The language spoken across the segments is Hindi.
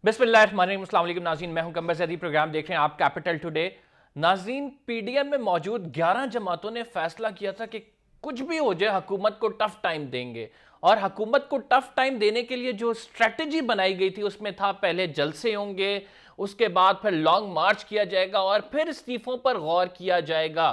बिस्मिल्लाहिर्रहमानिर्रहीम, अस्सलाम वालेकुम नाज़रीन, मैं हूं कंबर ज़ैदी। प्रोग्राम देख रहे हैं आप कैपिटल टुडे। नाज़रीन, पीडीएम में मौजूद 11 जमातों ने फैसला किया था कि कुछ भी हो जाए हुकूमत को टफ टाइम देंगे। और हुकूमत को टफ टाइम देने के लिए जो स्ट्रेटजी बनाई गई थी उसमें था पहले जलसे होंगे, उसके बाद फिर लॉन्ग मार्च किया जाएगा और फिर इस्तीफों पर गौर किया जाएगा।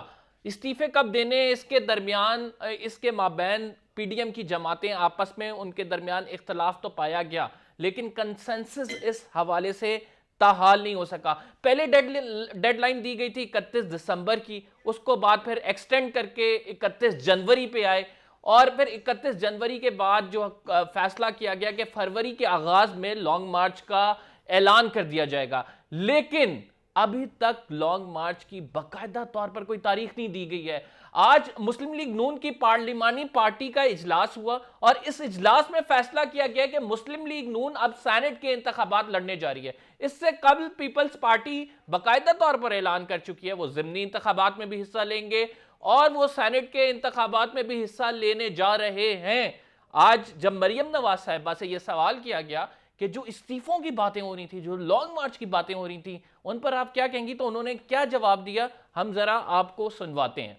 इस्तीफे कब देने, इसके दरमियान इसके माबैन पीडीएम की जमातें आपस में उनके दरमियान इख्तलाफ तो पाया गया, लेकिन कंसेंसस इस हवाले से ताहाल नहीं हो सका। पहले डेडलाइन दी गई थी 31 दिसंबर की, उसको बाद फिर एक्सटेंड करके 31 जनवरी पे आए और फिर 31 जनवरी के बाद जो फैसला किया गया कि फरवरी के आगाज में लॉन्ग मार्च का ऐलान कर दिया जाएगा। लेकिन अभी तक लॉन्ग मार्च की बाकायदा तौर पर कोई तारीख नहीं दी गई है। आज मुस्लिम लीग नून की पार्लिमानी पार्टी का इजलास हुआ और इस इजलास में फैसला किया गया कि मुस्लिम लीग नून अब सेनेट के इंतखाबात लड़ने जा रही है। इससे कबल पीपल्स पार्टी बाकायदा तौर पर ऐलान कर चुकी है वो ज़िमनी इंतखाबात में भी हिस्सा लेंगे और वो सेनेट के इंतखाबात में भी हिस्सा लेने जा रहे हैं। आज जब मरियम नवाज साहिबा से यह सवाल किया गया कि जो इस्तीफों की बातें हो रही थी, जो लॉन्ग मार्च की बातें हो रही थी, उन पर आप क्या कहेंगी, तो उन्होंने क्या जवाब दिया, हम जरा आपको सुनवाते हैं।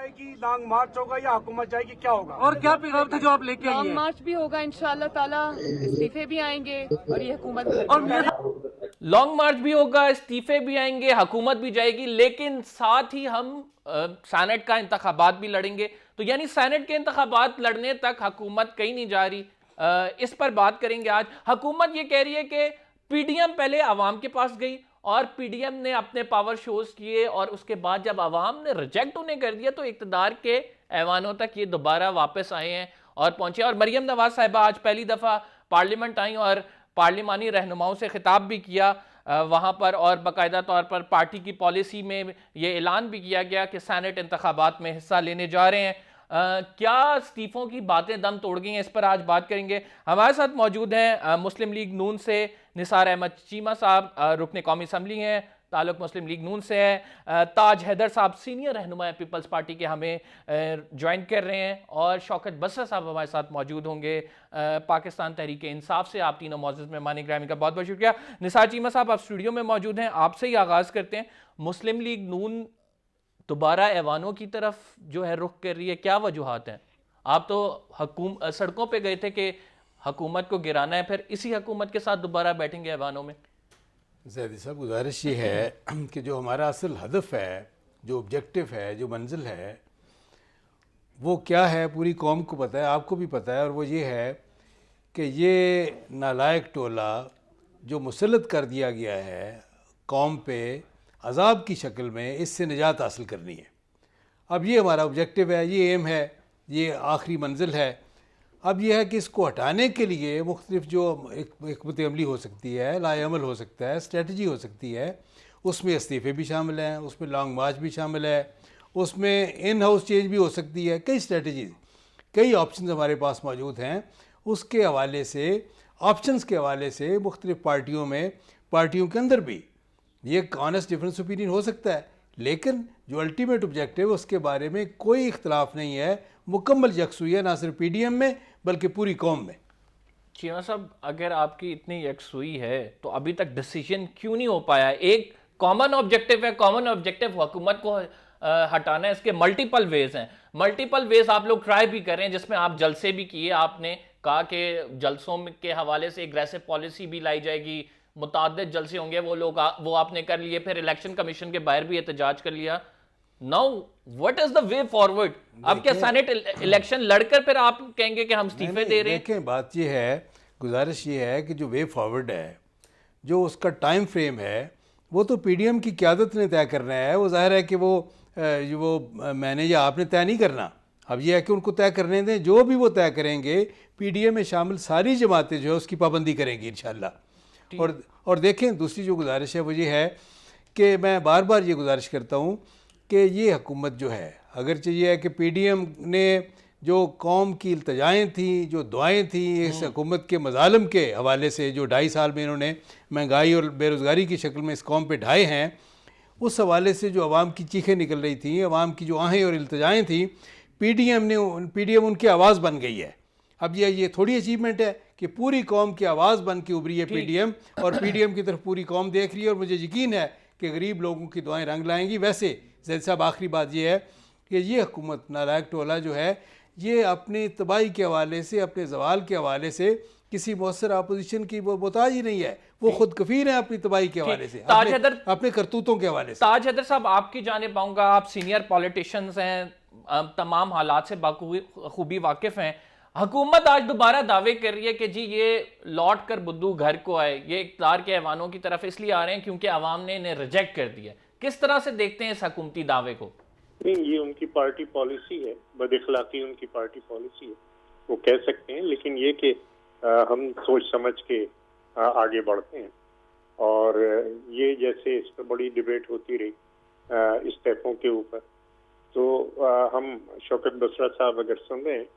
कि लॉन्ग मार्च होगा या हुकूमत जाएगी, क्या होगा और क्या पैगाम था जो आप लेके आई लॉन्ग हैं? मार्च भी होगा इंशाअल्लाह ताला, इस्तीफे भी आएंगे और ये हुकूमत और लॉन्ग मार्च भी होगा, इस्तीफे भी आएंगे, हुकूमत भी जाएगी, लेकिन साथ ही हम सेनेट का इंतखाबात भी लड़ेंगे। तो यानी सेनेट के इंतखाबात लड़ने तक हुकूमत कहीं नहीं जा रही। इस पर बात करेंगे आज। हुकूमत ये कह रही है कि पीडीएम पहले आवाम के पास गई और पीडीएम ने अपने पावर शोज किए और उसके बाद जब आवाम ने रिजेक्ट उन्हें कर दिया तो इक़्तिदार के ऐवानों तक ये दोबारा वापस आए हैं और पहुंचे। और मरियम नवाज साहिबा आज पहली दफ़ा पार्लियामेंट आई और पार्लिमानी रहनुमाओं से खिताब भी किया वहाँ पर, और बाकायदा तौर पर पार्टी की पॉलिसी में ये ऐलान भी किया गया कि सेनेट इंतखाबात में हिस्सा लेने जा रहे हैं। क्या इस्तीफों की बातें दम तोड़ गई हैं, इस पर आज बात करेंगे। हमारे साथ मौजूद हैं मुस्लिम लीग नून से निसार अहमद चीमा साहब, रुकन कौमी असम्बली हैं, ताल्लुक मुस्लिम लीग नून से है। ताज हैदर साहब सीनियर रहनुमा है पीपल्स पार्टी के, हमें ज्वाइन कर रहे हैं। और शौकत बसरा साहब हमारे साथ मौजूद होंगे पाकिस्तान तहरीक इंसाफ से। आप तीनों मौजूद मेहमान ग्रामी का बहुत बहुत शुक्रिया। निसार चीमा साहब, आप स्टूडियो में मौजूद हैं, आपसे ही आगाज़ करते हैं। मुस्लिम लीग नून दोबारा ऐवानों की तरफ जो है रुख कर रही है, क्या वजूहात हैं? आप तो सड़कों पे गए थे कि हुकूमत को गिराना है, फिर इसी हुकूमत के साथ दोबारा बैठेंगे ऐवानों में। ज़ैदी साहब, गुजारिश ये है कि जो हमारा असल हदफ है, जो ऑब्जेक्टिव है, जो मंजिल है, वो क्या है पूरी कौम को पता है, आपको भी पता है। और वो ये है कि ये नालायक टोला जो मुसल्लत कर दिया गया है कौम पे अजाब की शक्ल में, इससे निजात हासिल करनी है। अब ये हमारा ऑब्जेक्टिव है, ये एम है, ये आखिरी मंजिल है। अब यह है कि इसको हटाने के लिए मुख्तलिफ जो हिकमत अमली हो सकती है, लाएअमल हो सकता है, स्ट्रेटजी हो सकती है, उसमें इस्तीफ़े भी शामिल हैं, उसमें लॉन्ग मार्च भी शामिल है, उसमें इन हाउस चेंज भी हो सकती है। कई स्ट्रेटजीज, कई ऑप्शन हमारे पास मौजूद हैं। उसके हवाले से, ऑप्शंस के हवाले से मुख्तलिफ पार्टियों में, पार्टियों के अंदर भी ये एक ऑनेस्ट डिफरेंस ओपिनियन हो सकता है, लेकिन जो अल्टीमेट ऑब्जेक्टिव है उसके बारे में कोई इख्तलाफ नहीं है। मुकम्मल यकसुई है, ना सिर्फ पीडीएम में बल्कि पूरी कौम में। चीमा साहब, अगर आपकी इतनी यकसुई है तो अभी तक डिसीजन क्यों नहीं हो पाया? एक कॉमन ऑब्जेक्टिव है, कॉमन ऑब्जेक्टिव हुकूमत को हटाना है, इसके मल्टीपल वेज हैं, मल्टीपल वेज आप लोग ट्राई भी कर रहे हैं, जिसमें आप जलसे भी किए। आपने कहा कि जलसों के हवाले से एग्रेसिव पॉलिसी भी लाई जाएगी, मुताद्दिद जलसे होंगे, वो आपने कर लिए, फिर इलेक्शन कमीशन के बाहर भी एहतजाज कर लिया। Now what is the way forward? अब क्या सेनेट इलेक्शन लड़कर फिर आप कहेंगे कि हम इस्तीफे दे रहे हैं? देखें, बात ये है, गुजारिश ये है कि जो वे फॉरवर्ड है, जो उसका टाइम फ्रेम है, वो तो पीडीएम की क़यादत ने तय करना है। वो जाहिर है कि वो मैंने या आपने तय नहीं करना। अब ये है कि उनको तय करने दें, जो भी वो तय करेंगे पीडीएम में शामिल सारी जमातें जो है उसकी पाबंदी करेंगी इंशाअल्लाह। और देखें, दूसरी जो गुजारिश है वो ये है कि मैं बार बार ये गुजारिश करता हूँ कि ये हुकूमत जो है, अगर चाहिए है कि पीडीएम ने जो कौम की इल्तजाएँ थी, जो दुआएँ थी इस हुकूमत के मजालम के हवाले से, जो 2.5 साल में इन्होंने महंगाई और बेरोज़गारी की शक्ल में इस कौम पे ढाए हैं, उस हवाले से जो आवाम की चीखें निकल रही थी, आवाम की जो आहें और इल्तजाएँ थी, पीडीएम उनकी आवाज़ बन गई है। अब ये थोड़ी अचीवमेंट है कि पूरी कौम की आवाज़ बन के उभरी है पीडीएम, और पीडीएम की तरफ पूरी कौम देख रही है, और मुझे यकीन है कि गरीब लोगों की दुआएं रंग लाएंगी। वैसे जैद साहब, आखिरी बात ये है कि ये हुकूमत नालायक टोला जो है, ये अपनी तबाही के हवाले से, अपने जवाल के हवाले से किसी मौसर अपोजिशन की वो मोहताज ही नहीं है। वो खुद कफीर है अपनी तबाही के हवाले से, अपने करतूतों के हवाले से। ताज हैदर साहब, आपकी जानिब आऊँगा, आप सीनियर पॉलिटिशियंस हैं, तमाम हालात से खूबी वाकिफ हैं। हुकूमत आज दोबारा दावे कर रही है कि जी ये लौट कर बुद्धू घर को आए, ये इक़्तिदार के ऐवानों की तरफ इसलिए आ रहे हैं क्योंकि आवाम ने इन्हें रिजेक्ट कर दिया। किस तरह से देखते हैं इस हुकूमती दावे को? नहीं, ये उनकी पार्टी पॉलिसी है, बदअखलाकी उनकी पार्टी पॉलिसी है, वो कह सकते हैं। लेकिन ये कि हम सोच समझ के आगे बढ़ते हैं, और ये जैसे इस पर बड़ी डिबेट होती रही स्टेपों के ऊपर, तो हम शौकत बसरा साहब अगर सुन रहे हैं,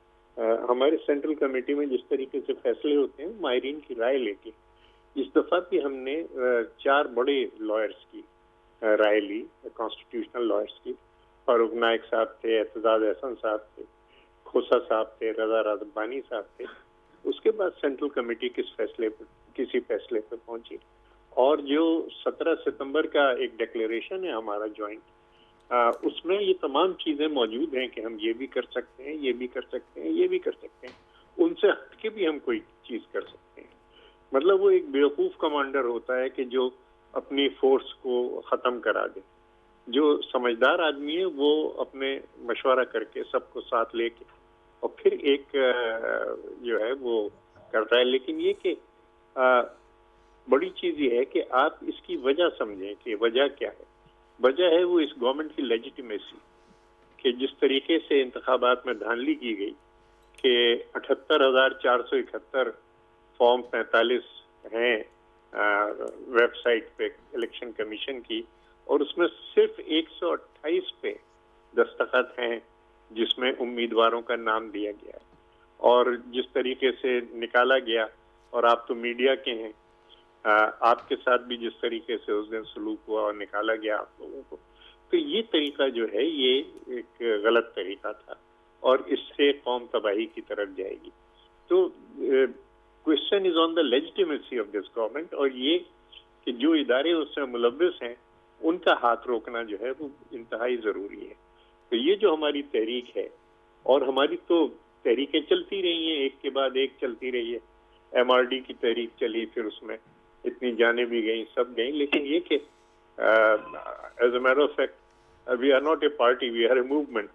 हमारे सेंट्रल कमेटी में जिस तरीके से फैसले होते हैं माहिरीन की राय लेके, इस दफ़ा भी हमने 4 बड़े लॉयर्स की राय ली, कॉन्स्टिट्यूशनल लॉयर्स की। फारूक नाइक साहब थे, एतजाज अहसन साहब थे, खोसा साहब थे, रजा रब्बानी साहब थे। उसके बाद सेंट्रल कमेटी किसी फैसले पर पहुंची, और जो 17 सितंबर का एक डिक्लेरेशन है हमारा ज्वाइंट, उसमें ये तमाम चीजें मौजूद हैं कि हम ये भी कर सकते हैं, ये भी कर सकते हैं, ये भी कर सकते हैं, उनसे हटके भी हम कोई चीज कर सकते हैं। मतलब वो एक बेवकूफ कमांडर होता है कि जो अपनी फोर्स को खत्म करा दे। जो समझदार आदमी है वो अपने मशवरा करके सबको साथ लेके और फिर एक जो है वो करता है। लेकिन ये कि बड़ी चीज ये है कि आप इसकी वजह समझें कि वजह क्या है। वजह है वो इस गवर्नमेंट की लेजिटिमेसी, कि जिस तरीके से इंतखाबात में धांधली की गई कि 78,471 फॉर्म 45 हैं वेबसाइट पे इलेक्शन कमीशन की, और उसमें सिर्फ 128 पे दस्तखत हैं जिसमें उम्मीदवारों का नाम दिया गया है। और जिस तरीके से निकाला गया, और आप तो मीडिया के हैं, आपके साथ भी जिस तरीके से उस दिन सलूक हुआ और निकाला गया आप लोगों को, तो ये तरीका जो है ये एक गलत तरीका था, और इससे कौम तबाही की तरफ जाएगी। तो question is on the legitimacy of this government, और ये कि जो इदारे उससे मुलव्वस हैं उनका हाथ रोकना जो है वो इंतहाई ज़रूरी है। तो ये जो हमारी तहरीक है, और हमारी तो तहरीकें चलती रही हैं, एक के बाद एक चलती रही है। MRD की तहरीक चली, फिर उसमें इतनी जाने भी गई, सब गई, लेकिन ये कि as a matter of fact we are not a party, we are a movement.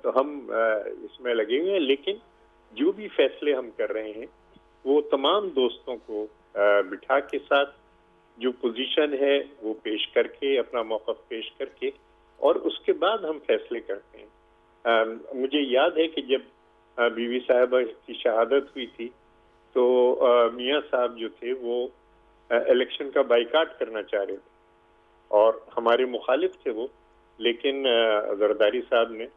तो हम इसमें लगे हुए हैं, लेकिन जो भी फैसले हम कर रहे हैं वो तमाम दोस्तों को बिठा के साथ जो पोजीशन है वो पेश करके, अपना मौक़िफ़ पेश करके, और उसके बाद हम फैसले करते हैं। मुझे याद है कि जब बीवी साहिबा की शहादत हुई थी तो मियाँ साहब जो थे वो इलेक्शन का बाइकाट करना चाह रहे थे, और हमारे मुखालिफ थे वो, लेकिन जरदारी साहब ने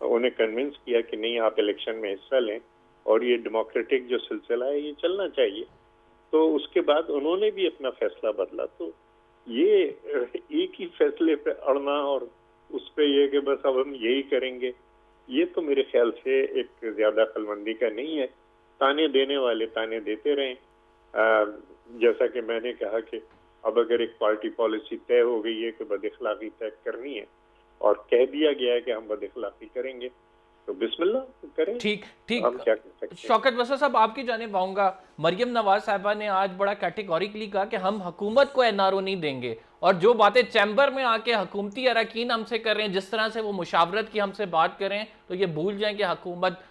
उन्हें कन्विंस किया कि नहीं, आप इलेक्शन में हिस्सा लें और ये डेमोक्रेटिक जो सिलसिला है ये चलना चाहिए। तो उसके बाद उन्होंने भी अपना फैसला बदला। तो ये एक ही फैसले पे अड़ना और उस पे ये कि बस अब हम यही करेंगे, ये तो मेरे ख्याल से एक ज्यादा अक्लमंदी का नहीं है। ताने देने वाले ताने देते रहें। जैसा कि मैंने कहा कि अब अगर एक पार्टी पॉलिसी तय हो गई है कि बदअखलाकी तय करनी है और कह दिया गया है कि हम बदअखलाकी करेंगे, तो बिस्मिल्लाह करें। ठीक हम क्या कर सकते हैं। शौकत बसरा साहब, आपकी जानिब आऊँगा। मरियम नवाज साहिबा ने आज बड़ा कैटेगोरिकली कहा कि हम हुकूमत को NRO नहीं देंगे, और जो बातें चैम्बर में आके हुकूमती अरकान हमसे कर रहे हैं, जिस तरह से वो मुशावरत की हमसे बात करें, तो ये भूल जाएं कि हुकूमत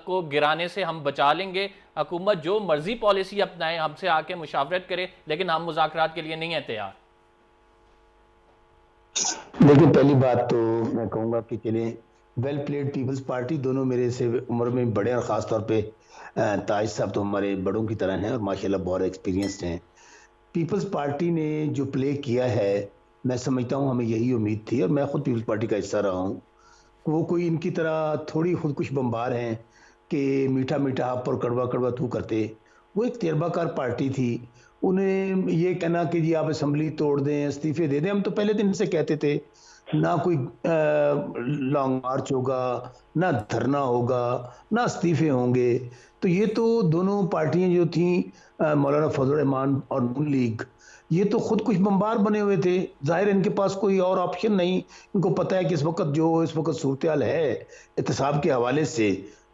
को गिराने से हम बचा लेंगे। हुकूमत जो मर्जी पॉलिसी अपनाए, हमसे आके मुशावरत करे, लेकिन हम मुज़ाकरात के लिए नहीं है तैयार। लेकिन पहली बात तो मैं कहूँगा कि चलें, वेल प्लेड पीपल्स पार्टी, दोनों मेरे से उम्र में बड़े, और ख़ास तौर पे ताज साहब तो हमारे बड़ों की तरह हैं और माशाल्लाह बहुत एक्सपीरियंस्ड हैं। पीपल्स पार्टी ने जो प्ले किया है, मैं समझता हूँ हमें यही उम्मीद थी, और मैं खुद पीपल्स पार्टी का हिस्सा रहा हूँ। वो कोई इनकी तरह थोड़ी खुदकुश बम्बार हैं कि मीठा मीठा आप और कड़वा कड़वा तू करते। वो एक तजर्बाकार पार्टी थी। उन्हें ये कहना कि जी आप असम्बली तोड़ दें, इस्तीफे दे दें, हम तो पहले दिन से कहते थे ना कोई लॉन्ग मार्च होगा, ना धरना होगा, ना इस्तीफे होंगे। तो ये तो दोनों पार्टियां जो थी, मौलाना फजल रहमान और नून लीग, ये तो खुद कुछ बम्बार बने हुए थे। जाहिर है इनके पास कोई और ऑप्शन नहीं। इनको पता है कि इस वक्त सूरत हाल है एहतसाब के हवाले से,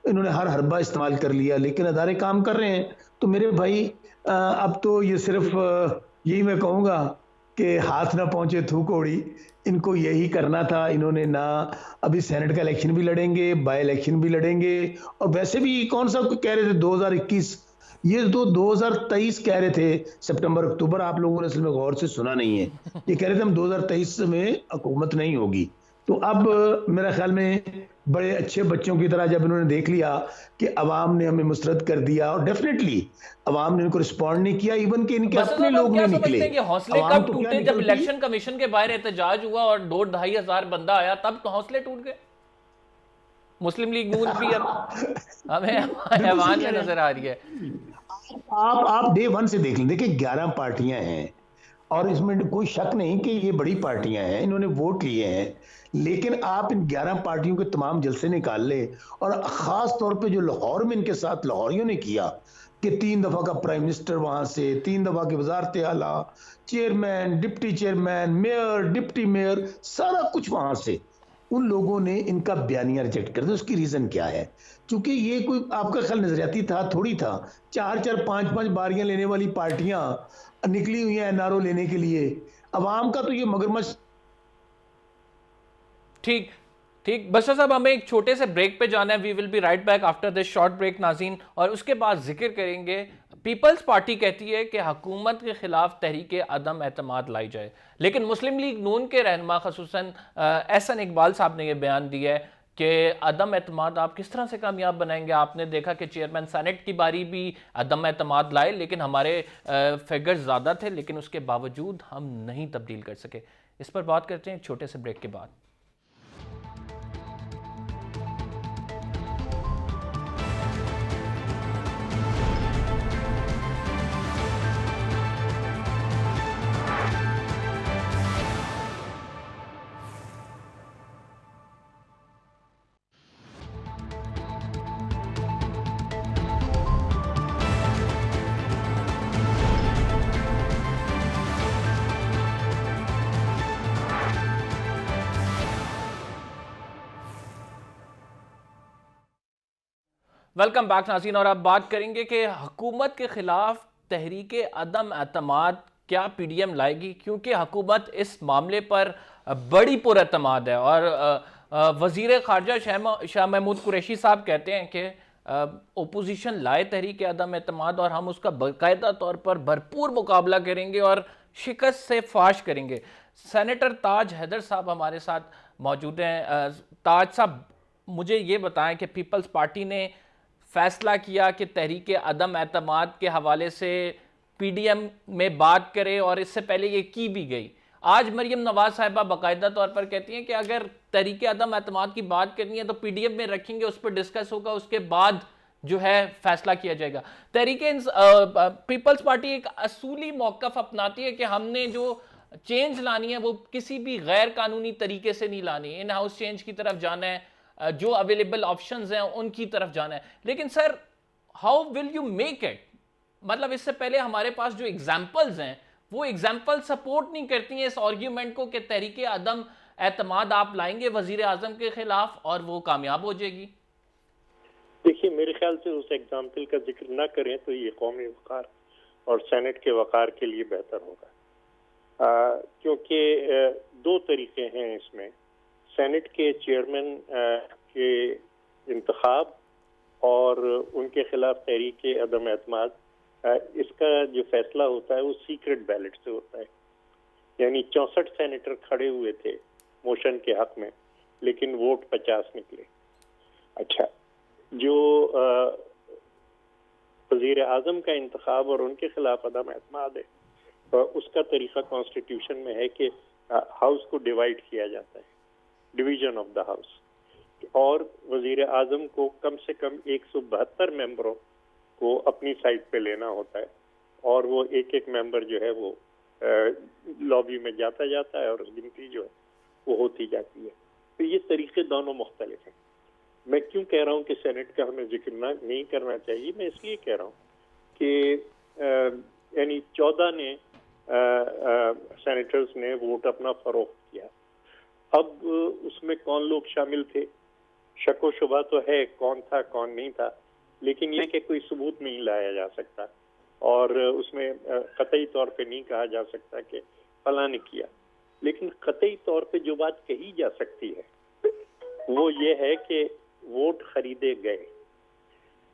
इन्होंने हर हरबा इस्तेमाल कर लिया, लेकिन अदारे काम कर रहे हैं। तो मेरे भाई, अब तो ये सिर्फ यही मैं कहूँगा कि हाथ ना पहुंचे थूकोड़ी, इनको यही करना था। इन्होंने ना, अभी सेनेट का इलेक्शन भी लड़ेंगे, बाई इलेक्शन भी लड़ेंगे, और वैसे भी कौन सा कह रहे थे 2021, ये तो 2023 कह रहे थे, सितंबर अक्टूबर। आप लोगों ने असल में गौर से सुना नहीं है। ये कह रहे थे हम 2023 में हुकूमत नहीं होगी। तो अब मेरा ख्याल में बड़े अच्छे बच्चों की तरह जब इन्होंने देख लिया कि अवाम ने हमें मुस्तरद कर दिया, और डेफिनेटली अवाम ने इनको रिस्पॉन्ड नहीं किया, इवन कि इनके बस अपने साहब, आप लोग क्या नहीं समझते निकले। हैं कि हौसले अवाम कब तो क्या टूटे? जब निकलती। इलेक्शन कमीशन के बाहर एहतजाज हुआ और 2-2,500 बंदा आया, तब तो हौसले टूट गए। मुस्लिम लीग नून भी अब हमें बिल्कुल सही ऐवान कह में रहे नजर हैं। आ रही है। आप डे वन से देख लें, देखिए 11 पार्टियां हैं, और इसमें कोई शक नहीं कि ये बड़ी पार्टियां हैं, इन्होंने वोट लिए हैं। लेकिन आप इन 11 पार्टियों के तमाम जलसे निकाल ले, और खास तौर पे जो लाहौर में इनके साथ लाहौरियों ने किया कि 3 दफा का प्राइम मिनिस्टर वहां से, 3 दफा की वजारत आला, chairman, deputy chairman, mayor, deputy mayor, सारा कुछ वहां से, उन लोगों ने इनका बयानिया रिजेक्ट कर दिया। उसकी रीजन क्या है? क्योंकि ये कोई आपका ख्याल नजरियाती था थोड़ी था। 4-4 5-5 बारियां लेने वाली पार्टियां निकली हुई हैं एनआरओ लेने के लिए। अवाम का तो ये मगरमच्छ। ठीक ठीक। बशर साहब, हमें एक छोटे से ब्रेक पे जाना है। We will be right back after this short break नाज़रीन, और उसके बाद जिक्र करेंगे। पीपल्स पार्टी कहती है कि हुकूमत के खिलाफ तहरीक अदम एतमाद लाई जाए, लेकिन मुस्लिम लीग नून के रहनुमा खसूसन एहसन इकबाल साहब ने यह बयान दिया है कि अदम एतमाद आप किस तरह से कामयाब बनाएंगे। आपने देखा कि चेयरमैन सेनेट की बारी भी अदम एतमाद लाए, लेकिन हमारे फिगर्स ज़्यादा थे, लेकिन उसके बावजूद हम नहीं तब्दील कर सके। इस पर बात करते हैं एक छोटे से ब्रेक के बाद। वेलकम बैक नाज़रीन, और अब बात करेंगे कि हुकूमत के खिलाफ तहरीक अदम एतमाद क्या पीडीएम लाएगी, क्योंकि हुकूमत इस मामले पर बड़ी पुरएतमाद है। और वज़ीर ख़ारजा शाह महमूद कुरैशी साहब कहते हैं कि ओपोजिशन लाए तहरीक अदम एतमाद, और हम उसका बाकायदा तौर पर भरपूर मुकाबला करेंगे और शिकस्त से फाश करेंगे। सेनेटर ताज हैदर साहब हमारे साथ मौजूद हैं। ताज साहब, मुझे ये बताएं कि पीपल्स पार्टी ने फैसला किया कि तहरीक अदम एतमाद के हवाले से पीडीएम में बात करे, और इससे पहले ये की भी गई। आज मरियम नवाज साहिबा बाकायदा तौर पर कहती हैं कि अगर तहरीक अदम एतमाद की बात करनी है तो पीडीएम में रखेंगे, उस पर डिस्कस होगा, उसके बाद जो है फैसला किया जाएगा। पीपल्स पार्टी एक असूली मौकफ अपनाती है कि हमने जो चेंज लानी है वो किसी भी गैर कानूनी तरीके से नहीं लानी, इन हाउस चेंज की तरफ जाना है, जो अवेलेबल ऑप्शंस हैं उनकी तरफ जाना है। लेकिन sir, how will you make it? मतलब इससे पहले हमारे पास जो एग्जाम्पल्स हैं वो एग्जाम्पल सपोर्ट नहीं करती हैं इस आर्ग्यूमेंट को कि तहरीक अदम एतमाद आप लाएंगे वजीर आजम के खिलाफ और वो कामयाब हो जाएगी। देखिए, मेरे ख्याल से उस एग्जाम्पल का जिक्र ना करें तो ये कौमी वक़ार और सेनेट के वक़ार के लिए बेहतर होगा, क्योंकि दो तरीके हैं इसमें। सेनेट के चेयरमैन के इंतखाब और उनके खिलाफ तहरीक अदम एतमाद, इसका जो फैसला होता है वो सीक्रेट बैलेट से होता है। यानी 64 सेनेटर खड़े हुए थे मोशन के हक में, लेकिन वोट 50 निकले। अच्छा, जो वजीर आजम का इंतखाब और उनके खिलाफ अदम एतमाद है, तो उसका तरीका कॉन्स्टिट्यूशन में है कि हाउस को डिवाइड किया जाता है, डिवीजन ऑफ द हाउस, और वजीर आजम को कम से कम 172 मेंबरों को अपनी साइड पे लेना होता है, और वो एक एक मेंबर जो है वो लॉबी में जाता है और गिनती जो है वो होती जाती है। तो ये तरीके दोनों मुख्तलिफ हैं। मैं क्यों कह रहा हूँ कि सेनेट का हमें जिक्र नहीं करना चाहिए, मैं इसलिए कह रहा हूँ कि यानी 14 ने सेनेटर्स ने वोट अपना फरोख्त किया। अब उसमें कौन लोग शामिल थे, शक व शुबा तो है कौन था कौन नहीं था, लेकिन यह कि कोई सबूत नहीं लाया जा सकता और उसमें कतई तौर पे नहीं कहा जा सकता कि फलां ने किया। लेकिन कतई तौर पे जो बात कही जा सकती है वो ये है कि वोट खरीदे गए,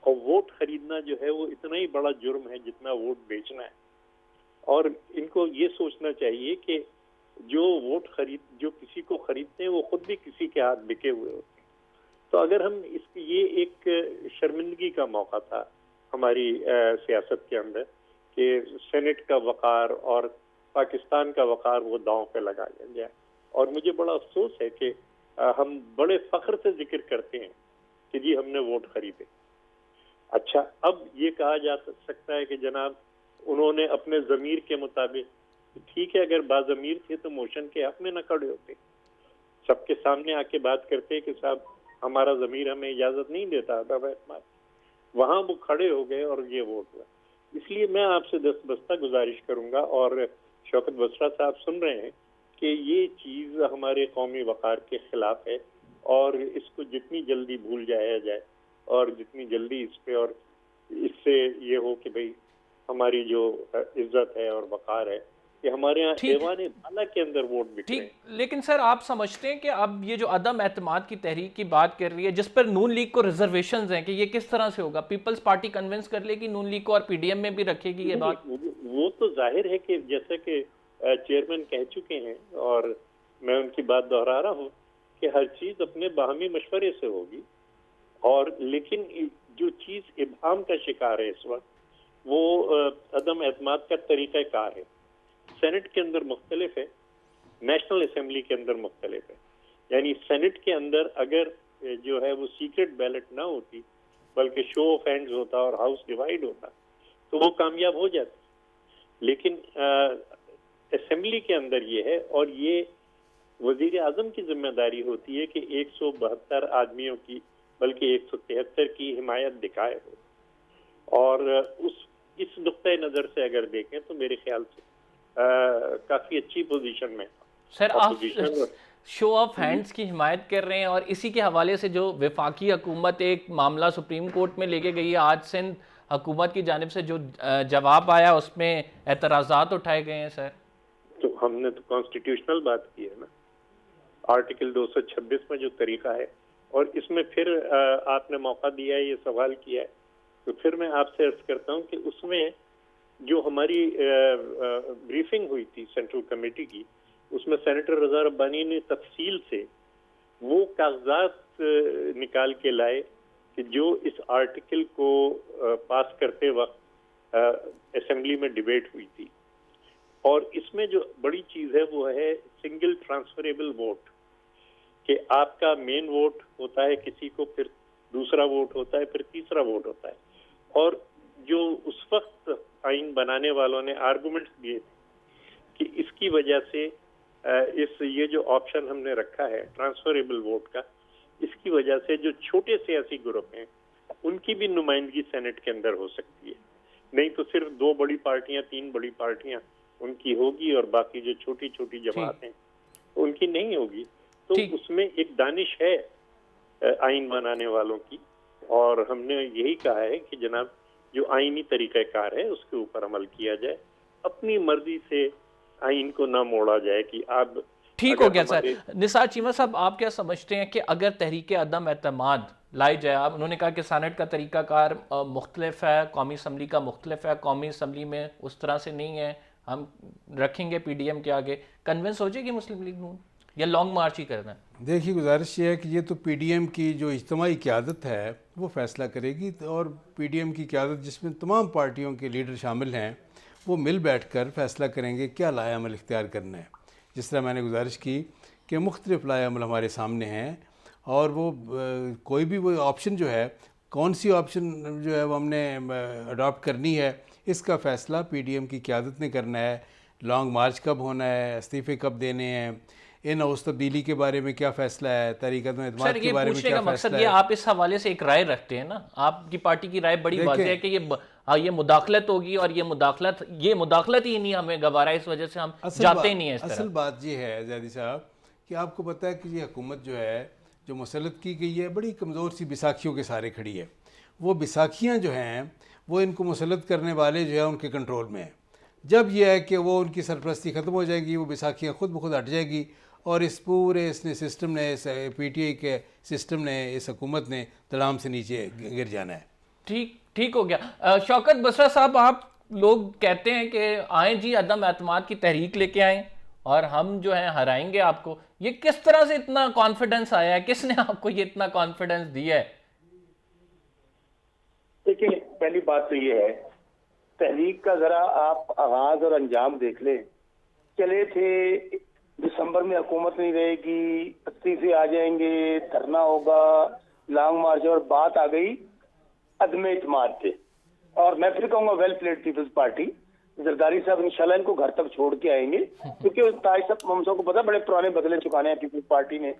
और वोट खरीदना जो है वो इतना ही बड़ा जुर्म है जितना वोट बेचना है। और इनको ये सोचना चाहिए कि जो किसी को खरीदते हैं वो खुद भी किसी के हाथ बिके हुए होते हैं। तो अगर हम ये एक शर्मिंदगी का मौका था हमारी सियासत के अंदर कि सेनेट का वक़ार और पाकिस्तान का वक़ार वो दांव पे लगा लिया जाए। और मुझे बड़ा अफसोस है कि हम बड़े फख्र से जिक्र करते हैं कि जी हमने वोट खरीदे। अच्छा, अब ये कहा जा सकता है कि जनाब उन्होंने अपने ज़मीर के मुताबिक, ठीक है, अगर बाज़मीर थे तो मोशन के हक में न खड़े होते, सबके सामने आके बात करते कि साहब हमारा ज़मीर हमें इजाज़त नहीं देता था, वहाँ वो खड़े हो गए और ये वोट हुआ। इसलिए मैं आपसे दस्तबस्ता गुजारिश करूँगा, और शौकत बसरा साहब सुन रहे हैं, कि ये चीज़ हमारे कौमी वक़ार के ख़िलाफ़ है और इसको जितनी जल्दी भूल जाया जाए और जितनी जल्दी इस पे और इससे ये हो कि भाई हमारी जो इज्जत है और वक़ार है कि हमारे यहाँ ऐवान बाला के अंदर वोट बिक रहे हैं। ठीक, लेकिन सर आप समझते हैं कि अब ये जो अदम एतमाद की तहरीक की बात कर रही है, जिस पर नून लीग को रिजर्वेशंस हैं, कि ये किस तरह से होगा? पीपल्स पार्टी कन्विंस कर लेगी नून लीग को और पीडीएम में भी रखेगी ये बात? वो तो जाहिर है कि जैसे कि चेयरमैन कह चुके हैं और मैं उनकी बात दोहरा रहा हूँ कि हर चीज अपने बाहमी मशवरे से होगी। और लेकिन जो चीज इब्हाम का शिकार है इस वक्त वो अदम एतमाद का तरीक़ाकार है। सेनेट के अंदर मुख्तलिफ है, नेशनल असेंबली के अंदर मुख्तलिफ है। यानी सेनेट के अंदर अगर जो है वो सीक्रेट बैलेट ना होती बल्कि शो ऑफ हैंड्स होता और हाउस डिवाइड होता तो वो कामयाब हो जाती। लेकिन असेंबली के अंदर ये है, और ये वजीर आजम की जिम्मेदारी होती है कि 172 आदमियों की बल्कि 173 की हिमायत दिखाए हो। और इस नुक्ते नज़र से अगर देखें तो मेरे ख्याल से काफ़ी अच्छी पोजीशन में। सर आप शो ऑफ हैंड्स की हिमायत कर रहे हैं, और इसी के हवाले से जो वफाकी हुकूमत एक मामला सुप्रीम कोर्ट में लेके गई है, आज सिंध हुकूमत की जानिब से जो जवाब आया उसमें एतराज़ात उठाए गए हैं। सर तो हमने तो कॉन्स्टिट्यूशनल बात की है ना, आर्टिकल 226 में जो तरीका है, और इसमें फिर आपने मौका दिया है, ये सवाल किया है, तो फिर मैं आपसे अर्ज करता हूँ कि उसमें जो हमारी ब्रीफिंग हुई थी सेंट्रल कमेटी की, उसमें सेनेटर रज़ा रब्बानी ने तफसील से वो कागजात निकाल के लाए कि जो इस आर्टिकल को पास करते वक्त असेंबली में डिबेट हुई थी। और इसमें जो बड़ी चीज़ है वो है सिंगल ट्रांसफरेबल वोट, कि आपका मेन वोट होता है किसी को, फिर दूसरा वोट होता है, फिर तीसरा वोट होता है। और जो उस वक्त आइन बनाने वालों ने आर्गुमेंट्स दिए कि इसकी वजह से ये जो ऑप्शन हमने रखा है ट्रांसफरेबल वोट का, इसकी वजह से जो छोटे सियासी ग्रुप हैं उनकी भी नुमाइंदगी सेनेट के अंदर हो सकती है। नहीं तो सिर्फ 2 बड़ी पार्टियां, 3 बड़ी पार्टियां उनकी होगी और बाकी जो छोटी छोटी जमातें उनकी नहीं होगी। तो उसमें एक दानिश है आइन बनाने वालों की, और हमने यही कहा है कि जनाब जो आइनी तरीक़ाकार है उसके ऊपर अमल किया जाए, अपनी मर्जी से आइन को ना मोड़ा जाए कि आप ठीक हो गया। सर निसार चीमा साहब, आप क्या समझते हैं कि अगर तहरीक अदम एतमाद लाई जाए, आप उन्होंने कहा कि सेनेट का तरीक़ाकार मुख्तलिफ है, कौमी असम्बली का मुख्तलिफ है, कौमी असम्बली में उस तरह से नहीं है, हम रखेंगे पीडीएम के आगे, कन्विंस हो जाएगी मुस्लिम लीग नून या लॉन्ग मार्च ही करना है? देखिए, गुजारिश ये है कि ये तो पीडीएम की जो इज्तिमाई क़यादत है वो फ़ैसला करेगी, और पीडीएम की क़यादत जिसमें तमाम पार्टियों के लीडर शामिल हैं वो मिल बैठ कर फ़ैसला करेंगे क्या लाया अमल इख्तियार करना है। जिस तरह मैंने गुजारिश की कि मुख्तलिफ लाया अमल हमारे सामने हैं, और वो कोई भी वो ऑप्शन जो है, कौन सी ऑप्शन जो है वो हमने अडॉप्ट करनी है, इसका फ़ैसला पीडीएम की क़यादत ने करना है। लॉन्ग मार्च कब होना है, इस्तीफ़े कब देने हैं, इन हाउस तब्दीली के बारे में क्या फ़ैसला है, तहरीक सर एतमाद के ये बारे में पूछने क्या का मकसद फ़ैसला ये है। आप इस हवाले से एक राय रखते हैं ना, आपकी पार्टी की राय बड़ी वाज़ेह है कि ये मुदाखलत होगी और ये मुदाखलत ही नहीं हमें गवारा, इस वजह से हम जाते ही नहीं है इस असल तरह। बात ये है ज़ैदी साहब कि आपको पता है कि ये हुकूमत जो है जो मुसल्लत की गई है बड़ी कमज़ोर सी बिसाखियों के सहारे खड़ी है। वो बिसाखियाँ जो हैं वो इनको मुसल्लत करने वाले जो है उनके कंट्रोल में है। जब यह है कि वो उनकी सरपरस्ती ख़त्म हो जाएगी, वो बिसाखियाँ खुद ब खुद हट जाएगी और इस पूरे इसने सिस्टम ने, इस PTI के सिस्टम ने, इस हुकूमत ने तलाम से नीचे गिर जाना है। ठीक हो गया। शौकत बसरा साहब, आप लोग कहते हैं कि आए जी अदम एतमाद की तहरीक लेके आए और हम जो है हराएंगे आपको, ये किस तरह से इतना कॉन्फिडेंस आया है, किसने आपको ये इतना कॉन्फिडेंस दिया है? देखिए, पहली बात तो ये है, तहरीक का जरा आप आगाज और अंजाम देख लें। चले थे दिसंबर में हुकूमत नहीं रहेगी, 80 से आ जाएंगे, धरना होगा, लॉन्ग मार्च, और बात आ गई अदम इत्मीनान पे। और मैं फिर कहूंगा वेल प्लेड पीपल्स पार्टी, जरदारी साहब इंशाल्लाह इनको घर तक छोड़ के आएंगे, क्योंकि ताज साहब हम सबको पता बड़े पुराने बदले चुकाने हैं पीपल्स पार्टी ने।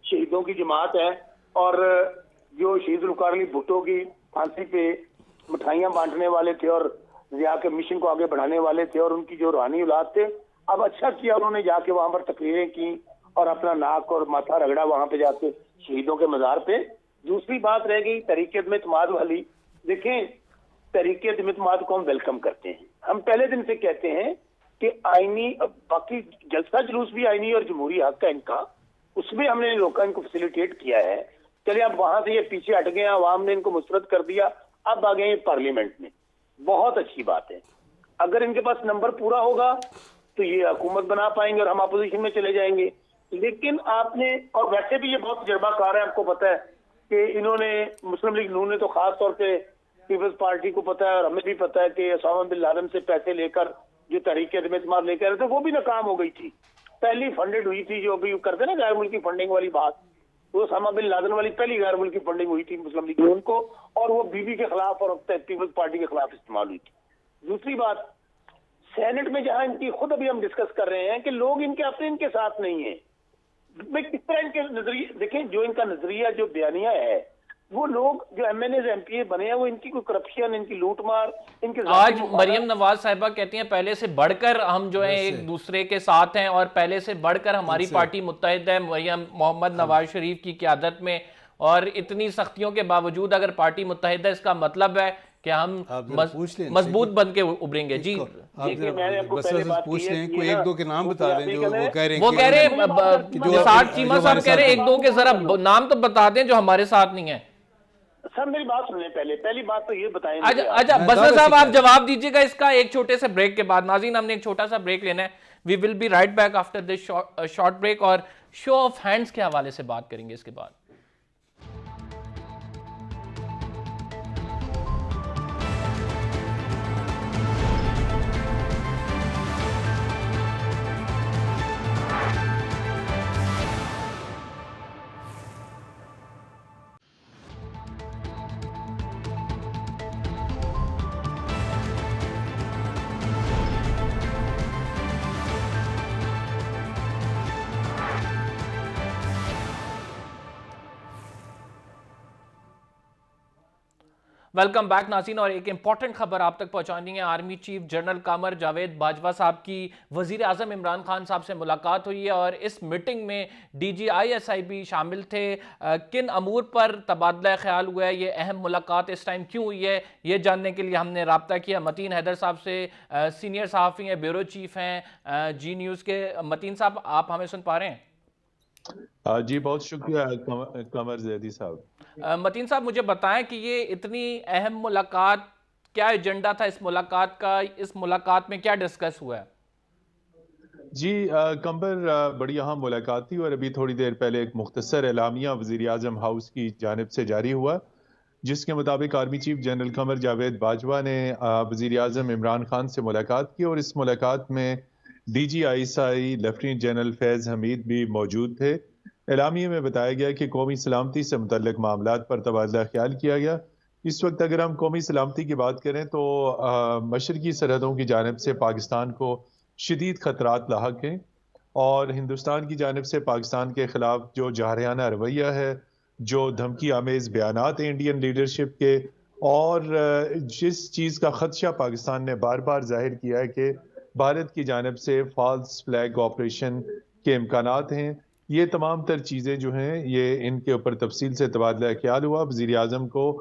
शहीदों की जमात है और जो शहीद ज़ुल्फ़िकार अली भुट्टो की फांसी पे मिठाइयाँ बांटने वाले थे और जिया के मिशन को आगे बढ़ाने वाले थे और उनकी जो रूहानी औलाद थे, अब अच्छा किया उन्होंने जाके वहां पर तकरीरें की और अपना नाक और माथा रगड़ा वहां पे जाके शहीदों के मजार पे। दूसरी बात रह गई तहरीक इत्मीनान वाली। देखें, तहरीक इत्मीनान को हम वेलकम करते हैं। हम पहले दिन से कहते हैं कि आईनी, बाकी जलसा जुलूस भी आईनी और जमहूरी हक का इनका, उसमें हमने लोगों इनको फैसिलिटेट किया है। चलिए अब वहां से ये पीछे हट गए, आवाम ने इनको मुस्तरद कर दिया, अब आ गए हैं पार्लियामेंट में, बहुत अच्छी बात है। अगर इनके पास नंबर पूरा होगा तो ये हुकूमत बना पाएंगे और हम अपोजिशन में चले जाएंगे। लेकिन आपने, और वैसे भी ये बहुत तजर्बाकार है, आपको पता है कि इन्होंने, मुस्लिम लीग नून ने तो खास तौर पे पीपल्स पार्टी को पता है और हमें भी पता है कि ओसामा बिन लादेन से पैसे लेकर जो तहरीक इत्मीनान लेकर आए थे वो भी नाकाम हो गई थी। पहली फंडेड हुई थी, जो अभी करते ना गैर मुल्की फंडिंग वाली बात, वो ओसामा बिन लादेन वाली पहली गैर मुल्की फंडिंग हुई थी मुस्लिम लीग नून को, और वो बीबी के खिलाफ और पीपल्स पार्टी के खिलाफ इस्तेमाल हुई थी। दूसरी बात, सेनेट में जहां इनकी खुद अभी हम डिस्कस कर रहे हैं कि लोग इनके अपने इनके साथ नहीं है। मैं किस तरह इनके नजरिए देखें, जो इनका नजरिया, जो बयानिया है, वो लोग जो MNAs MPA बने हैं वो इनकी कोई करप्शन, इनकी लूटमार, इनके आज मरियम नवाज साहिबा कहती हैं पहले से बढ़कर हम जो है एक दूसरे के साथ हैं और पहले से बढ़कर हमारी पार्टी मुत्तहिद है मरियम मोहम्मद नवाज शरीफ की क़यादत में, और इतनी सख्तियों के बावजूद अगर पार्टी मुत्तहिद है इसका मतलब है कि हम मजबूत बन के उभरेंगे। जी बस पूछ लें, कोई एक दो के नाम बता दें जो वो कह रहे हैं। वो कह रहे हैं निसार चीमा साहब कह रहे हैं एक दो के जरा नाम तो बता दें जो हमारे साथ नहीं है। सर मेरी बात सुनिए, पहली बात तो ये बताएं। अच्छा बसरा साहब आप जवाब दीजिएगा इसका एक छोटे से ब्रेक के बाद। नाज़रीन हमने एक छोटा सा ब्रेक लेना है, we will be right back after this short break, और शो ऑफ हैंड्स के हवाले से बात करेंगे इसके बाद। वेलकम बैक नाज़रीन, और एक इंपॉर्टेंट खबर आप तक पहुंचानी है। Army chief general Qamar Javed Bajwa साहब की वजीर आज़म इमरान खान साहब से मुलाकात हुई है और इस मीटिंग में DGI-SIB शामिल थे। किन अमूर पर तबादला ख्याल हुआ है, ये अहम मुलाकात इस टाइम क्यों हुई है, ये जानने के लिए हमने रब्ता किया मतीन हैदर साहब से, सीनियर सहाफ़ी हैं, ब्यूरो चीफ हैं जी न्यूज़ के। मतीन साहब आप हमें सुन पा रहे हैं? जी बहुत शुक्रिया कमर जैदी साहब। मतीन साहब मुझे बताएं कि ये इतनी अहम मुलाकात, क्या एजेंडा था इस मुलाकात का, इस मुलाकात में क्या डिस्कस हुआ है? जी कंबर बड़ी अहम मुलाकात थी और अभी थोड़ी देर पहले एक मुख्तसर एलामिया वज़ीर आज़म हाउस की जानिब से जारी हुआ, जिसके मुताबिक army chief general Qamar Javed Bajwa ने वज़ीर आज़म इमरान खान से मुलाकात की और इस मुलाकात में DGI लेफ्टिनेंट जनरल फैज़ हमीद भी मौजूद थे। एलामिया में बताया गया कि कौमी सलामती से मुतल्लिक़ मामलात पर तबादला ख्याल किया गया। इस वक्त अगर हम कौमी सलामती की बात करें तो मशरकी सरहदों की जानिब से पाकिस्तान को शदीद ख़तरात लाहक हैं और हिंदुस्तान की जानिब से पाकिस्तान के खिलाफ जो जारहाना रवैया है, जो धमकी आमेज बयानात हैं इंडियन लीडरशिप के, और जिस चीज़ का खदशा पाकिस्तान ने बार बार जाहिर किया है कि भारत की जानिब से फॉल्स फ्लैग ऑपरेशन के इम्कानात हैं, ये तमाम तर चीज़ें जो हैं ये इनके ऊपर तफसील से तबादला ख्याल हुआ। वज़ीर आज़म को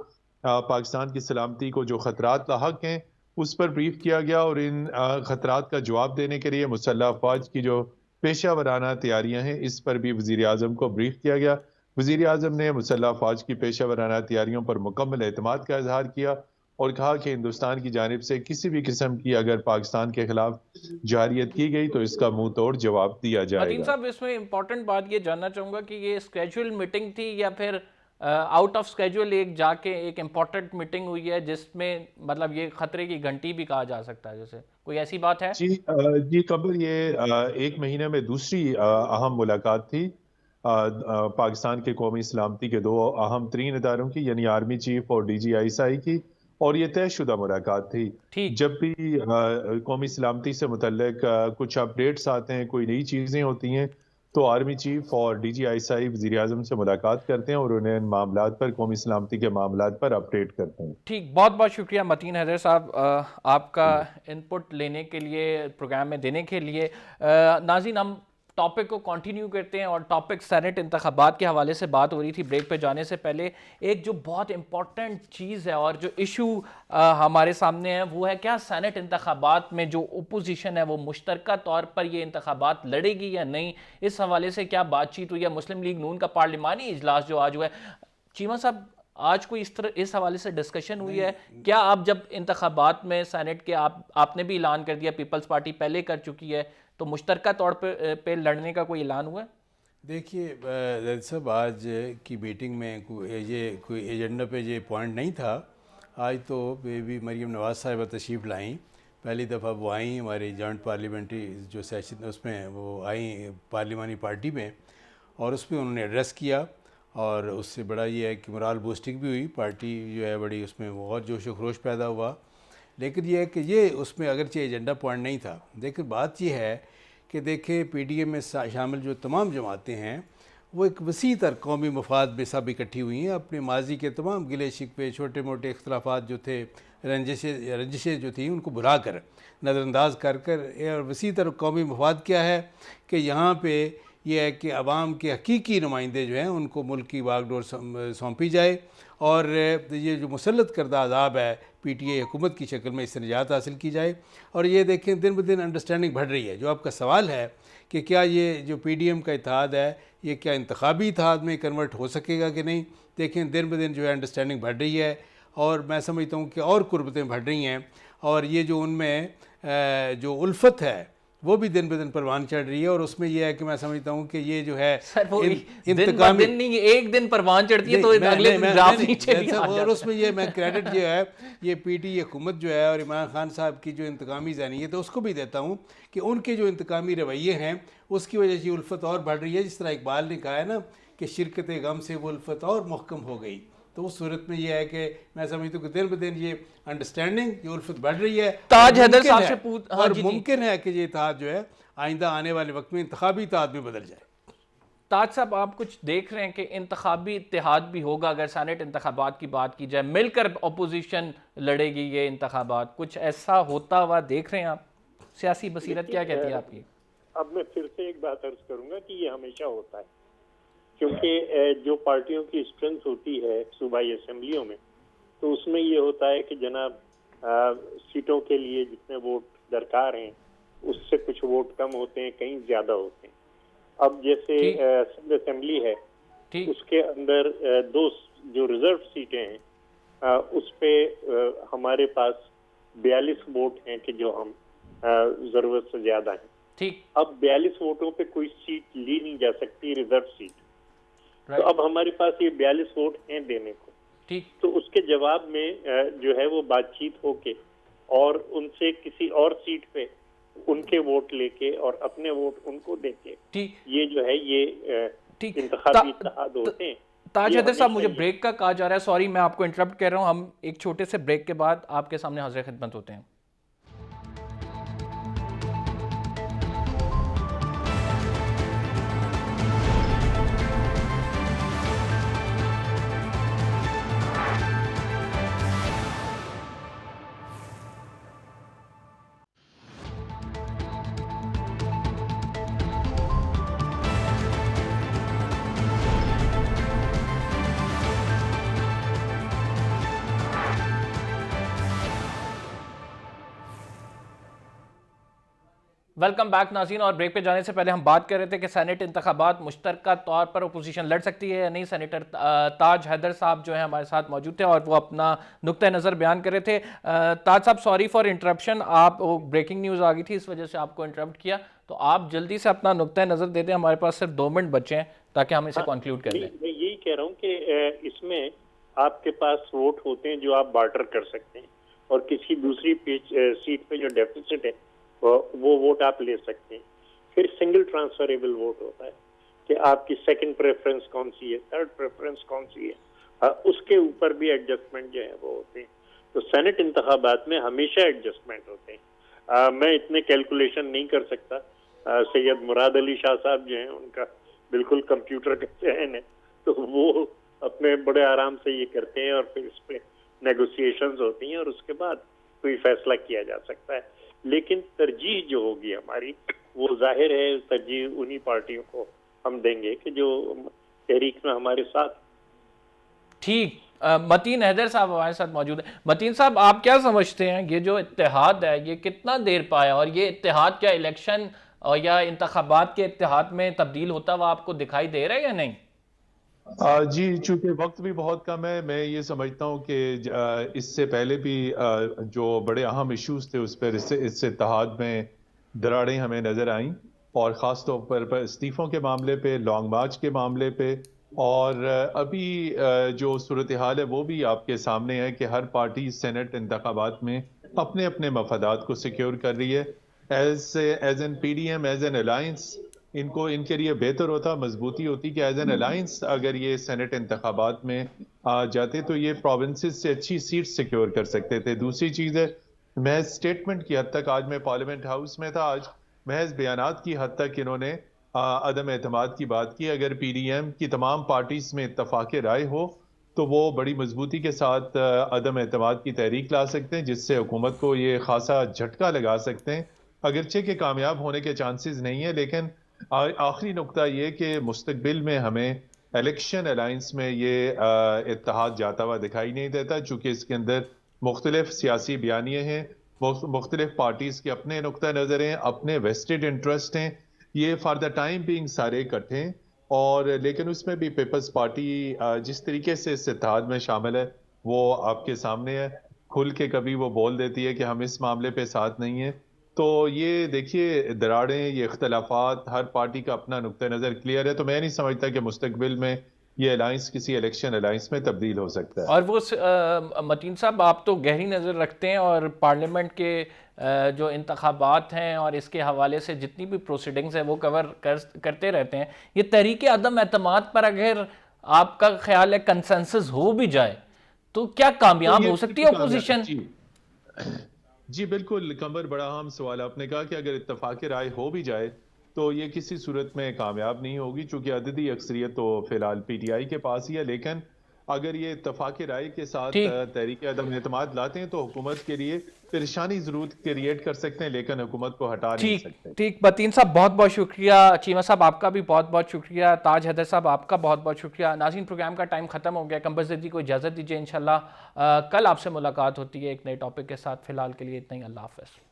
पाकिस्तान की सलामती को जो ख़तरात लाहक हैं उस पर ब्रीफ किया गया, और इन ख़तरात का जवाब देने के लिए मुसल्लह अफ़वाज की जो पेशा वराना तैयारियाँ हैं इस पर भी वज़ीर आज़म को ब्रीफ किया गया। वज़ीर आज़म ने मुसल्लह अफ़वाज की पेशा वराना तैयारियों पर मुकम्मल एतमाद का इजहार किया और कहा कि हिंदुस्तान की जानिब से किसी भी किस्म की अगर पाकिस्तान के खिलाफ जारियत की गई तो इसका मुंह तोड़ जवाब दिया मतीन जाएगा। साहब, इसमें इम्पोर्टेंट बात ये जानना चाहूँगा कि ये स्केड्यूल मीटिंग थी या फिर आउट ऑफ स्केड्यूल एक जाके एक इम्पोर्टेंट मीटिंग हुई है जिसमें मतलब ये खतरे की घंटी भी कहा जा सकता है, जैसे कोई ऐसी बात है? जी कबल ये एक महीने में दूसरी अहम मुलाकात थी पाकिस्तान के कौमी सलामती के दो अहम तरीन इदारों की, यानी आर्मी चीफ और DGISI की, और ये तयशुदा मुलाकात थी। ठीक। जब भी कौमी सलामती से मुतल्लिक कुछ अपडेट्स आते हैं, कोई नई चीज़ें होती हैं, तो आर्मी चीफ और DGISI वज़ीर आज़म से मुलाकात करते हैं और उन्हें इन मामलात पर, कौमी सलामती के मामलात पर अपडेट करते हैं। ठीक, बहुत बहुत शुक्रिया मतीन हैदर साहब आपका इनपुट लेने के लिए, प्रोग्राम में देने के लिए। नाज़रीन, हम टॉपिक को कंटिन्यू करते हैं और टॉपिक सेनेट इंतखाबात के हवाले से बात हो रही थी। ब्रेक पे जाने से पहले एक जो बहुत इंपॉर्टेंट चीज़ है और जो इशू हमारे सामने है वो है क्या सेनेट इंतखाबात में जो ओपोजिशन है वो मुश्तरका तौर पर ये इंतखाबात लड़ेगी या नहीं। इस हवाले से क्या बातचीत हुई है? मुस्लिम लीग नून का पार्लिमानी इजलास जो आज हुआ है, चीमा साहब आज कोई इस हवाले से डिस्कशन हुई है क्या? आप जब इंतखाबात में सेनेट के आपने भी ऐलान कर दिया, पीपल्स पार्टी पहले कर चुकी है, तो मुश्तरका तौर पे लड़ने का कोई ऐलान हुआ है? देखिए सब आज की मीटिंग में कोई एजेंडा पे ये पॉइंट नहीं था। आज तो बेबी मरीम नवाज़ साहिबा तशरीफ़ लाई, पहली दफ़ा वो आई हमारी जॉइंट पार्लियामेंट्री जो सेशन उसमें वो आई पार्लिमानी पार्टी में, और उसमें उन्होंने एड्रेस किया और उससे बड़ा ये है कि मोरल बूस्टिंग भी हुई, पार्टी जो है बड़ी उसमें वो और जोश व खरोश पैदा हुआ। लेकिन ये है कि ये उसमें अगरचे एजेंडा पॉइंट नहीं था। लेकिन बात ये है कि देखें PDM में शामिल जो तमाम जमातें हैं वो एक वसी तर कौमी मफाद में सब इकट्ठी हुई हैं। अपने माजी के तमाम गिले शिकवे, छोटे मोटे इख्तलाफात जो थे, रंजिशें जो थी, उनको भुला कर, नज़रअंदाज कर कर, और वसी तर कौमी मफाद क्या है कि यहाँ पे ये है कि आवाम के हकीकी नुमाइंदे जो हैं उनको मुल्क की बागडोर सौंपी जाए और ये जो मुसल्लत करदा अज़ाब है PTI हुकूमत की शक्ल में इससे निजात हासिल की जाए। और ये देखें दिन ब दिन अंडरस्टैंडिंग बढ़ रही है। जो आपका सवाल है कि क्या ये जो PDM का इत्तेहाद है ये क्या इंतखाबी इत्तेहाद में कन्वर्ट हो सकेगा कि नहीं, देखें दिन ब दिन जो है अंडरस्टैंडिंग बढ़ रही है और मैं समझता हूँ कि और कुर्बतें बढ़ रही हैं, और ये जो उनमें जो उल्फत है वो भी दिन ब दिन परवान चढ़ रही है। और उसमें यह है कि मैं समझता हूँ कि ये जो है इंतकामी दिन नहीं, एक दिन परवान चढ़ती है तो अगले दिन ग्राफ नीचे भी आ जाता है। और उसमें ये मैं क्रेडिट जो है ये PTI हुकूमत जो है और इमरान खान साहब की जो इंतकामी ज़हनीत है उसको भी देता हूँ कि उनके जो इंतकामी रवैये हैं उसकी वजह से उल्फत और बढ़ रही है। जिस तरह इकबाल ने कहा है ना कि शिरकत गम से वो उल्फत और महकम हो गई, तो उस सूरत में ये है कि मैं समझता हूँ कि दिन ब दिन ये अंडरस्टैंडिंग, ये उल्फत बढ़ रही है। ताज हैदर साहब से और मुमकिन है कि ये इत्तेहाद जो है आइंदा आने वाले वक्त में इंतखाबी इत्तेहाद में बदल जाए। ताज साहब, आप कुछ देख रहे हैं कि इंतखाबी इत्तेहाद भी होगा अगर सेनेट इंतखाबात की बात की जाए, मिलकर अपोजिशन लड़ेगी ये इंतखाबात, कुछ ऐसा होता हुआ देख रहे हैं आप? सियासी बसीरत क्या कहती है आपकी? अब मैं फिर से एक बात अर्ज करूंगा कि ये हमेशा होता है, क्योंकि जो पार्टियों की स्ट्रेंथ होती है सूबाई असेंबलियों में, तो उसमें ये होता है कि जनाब सीटों के लिए जितने वोट दरकार हैं उससे कुछ वोट कम होते हैं, कहीं ज्यादा होते हैं। अब जैसे सिंध असेंबली है, उसके अंदर दो जो रिजर्व सीटें हैं उस पे हमारे पास 42 वोट हैं कि जो हम जरूरत से ज्यादा हैं। ठीक। अब 42 वोटों पे कोई सीट ली नहीं जा सकती, रिजर्व सीट। तो अब हमारे पास ये 42 वोट हैं देने को। ठीक। तो उसके जवाब में जो है वो बातचीत होके और उनसे किसी और सीट पे उनके वोट लेके और अपने वोट उनको देके, ये जो है ये इंतखाबी इत्तेहाद होते हैं। ताज हैदर साहब, मुझे ब्रेक का कहा जा रहा है, सॉरी मैं आपको इंटरप्ट कर रहा हूँ। हम एक छोटे से ब्रेक के बाद आपके सामने हाजिर खिदमत होते हैं। वेलकम बैक नाज़रीन। और ब्रेक पे जाने से पहले हम बात कर रहे थे कि सेनेट इंतखाबात मुश्तरका तौर पर अपोजिशन लड़ सकती है या नहीं। सेनेटर ताज हैदर साहब जो है हमारे साथ मौजूद थे और वो अपना नुक्ता नज़र बयान कर रहे थे। ताज साहब, सॉरी फॉर इंटरप्शन, आप ब्रेकिंग न्यूज़ आ गई थी, इस वजह से आपको इंटरप्ट किया, तो आप जल्दी से अपना नुक्ता नज़र दे दें। हमारे पास सिर्फ 2 मिनट बचे हैं ताकि हम इसे कंक्लूड कर लें। मैं यही कह रहा हूँ कि इसमें आपके पास वोट होते हैं जो आप बार्टर कर सकते हैं, और किसी दूसरी सीट पे जो डेफिसिट है वो वोट आप ले सकते हैं। फिर सिंगल ट्रांसफरेबल वोट होता है कि आपकी सेकंड प्रेफरेंस कौन सी है, थर्ड प्रेफरेंस कौन सी है, उसके ऊपर भी एडजस्टमेंट जो है वो होते हैं। तो सेनेट इंतखाबात में हमेशा एडजस्टमेंट होते हैं। मैं इतने कैलकुलेशन नहीं कर सकता। सैयद मुराद अली शाह साहब जो हैं उनका बिल्कुल कंप्यूटर का चयन है, तो वो अपने बड़े आराम से ये करते हैं और फिर इस पे नेगोशिएशंस होती हैं और उसके बाद कोई फैसला किया जा सकता है। लेकिन तरजीह जो होगी हमारी, वो जाहिर है तरजीह उन्हीं पार्टियों को हम देंगे कि जो तहरीक में हमारे साथ। ठीक, मतीन हैदर साहब हमारे साथ मौजूद है। मतीन साहब, आप क्या समझते हैं ये जो इत्तेहाद है ये कितना देर पाया, और ये इत्तेहाद क्या इलेक्शन या इंतखाबात के इत्तेहाद में तब्दील होता हुआ आपको दिखाई दे रहा है या नहीं? जी, चूंकि वक्त भी बहुत कम है, मैं ये समझता हूँ कि इससे पहले भी जो बड़े अहम इश्यूज थे उस पर इस इत्तेहाद में दरारें हमें नजर आईं, और ख़ास तौर पर इस्तीफ़ों के मामले पे, लॉन्ग मार्च के मामले पे, और अभी जो सूरत हाल है वो भी आपके सामने है कि हर पार्टी सेनेट इंतखाबात में अपने अपने मफादात को सिक्योर कर रही है। As an PDM, as an alliance, इनके लिए बेहतर होता, मजबूती होती कि एज एन अलायंस अगर ये सेनेट इंतखाबात में आ जाते तो ये प्रोविंसेस से अच्छी सीट सिक्योर कर सकते थे। दूसरी चीज़ है, महज स्टेटमेंट की हद तक, आज मैं पार्लियामेंट हाउस में था, आज महज बयानात की हद तक इन्होंने अदम एतमाद की बात की। अगर PDM की तमाम पार्टीज में इत्तफाक राय हो तो वो बड़ी मजबूती के साथ अदम एतमाद की तहरीक ला सकते हैं, जिससे हुकूमत को ये खासा झटका लगा सकते हैं। अगरचे के कामयाब होने के चांसेस नहीं है, लेकिन आखिरी नुकता ये कि मुस्तकबिल में हमें इलेक्शन अलायंस में ये इत्तेहाद जाता हुआ दिखाई नहीं देता, चूंकि इसके अंदर मुख्तलिफ सियासी बयानिए हैं, मुख्तलिफ पार्टीज के अपने नुकता नज़र हैं, अपने वेस्टेड इंटरेस्ट हैं, ये फॉर द टाइम बीइंग सारे इकट्ठे हैं। और लेकिन उसमें भी पीपल्स पार्टी जिस तरीके से इस इत्तेहाद में शामिल है वो आपके सामने है। खुल के कभी वो बोल देती है कि हम इस मामले पे साथ नहीं है। तो ये देखिए, दरारें, ये इख्तलाफात, हर पार्टी का अपना नुक्ता नज़र क्लियर है, तो मैं नहीं समझता कि मुस्तकबिल में ये अलायंस किसी इलेक्शन अलायंस में तब्दील हो सकता है। और वो मतीन साहब, आप तो गहरी नज़र रखते हैं और पार्लियामेंट के जो इंतखाबात हैं और इसके हवाले से जितनी भी प्रोसीडिंग्स हैं वो करते रहते हैं। ये तहरीक अदम एतमाद पर अगर आपका ख्याल है कंसेंसस हो भी जाए तो क्या कामयाब हो सकती है अपोजिशन? जी बिल्कुल कमर, बड़ा अहम सवाल आपने कहा कि अगर इत्तफाक राय हो भी जाए तो ये किसी सूरत में कामयाब नहीं होगी, चूंकि अददी अक्सरियत तो फिलहाल PTI के पास ही है। लेकिन अगर ये इत्तफाक राय के साथ तहरीक अदम एतमाद लाते हैं तो हुकूमत के लिए परेशानी जरूर क्रिएट कर सकते हैं, लेकिन हुकूमत को हटा नहीं सकते। ठीक, मतीन साहब बहुत बहुत शुक्रिया, चीमा साहब आपका भी बहुत बहुत शुक्रिया, ताज हैदर साहब आपका बहुत बहुत शुक्रिया। नाज़रीन, प्रोग्राम का टाइम खत्म हो गया, कंपल्सरी को इजाज़त दीजिए। इंशाल्लाह कल आपसे मुलाकात होती है एक नए टॉपिक के साथ। फिलहाल के लिए इतना ही, अल्लाह हाफ़िज़।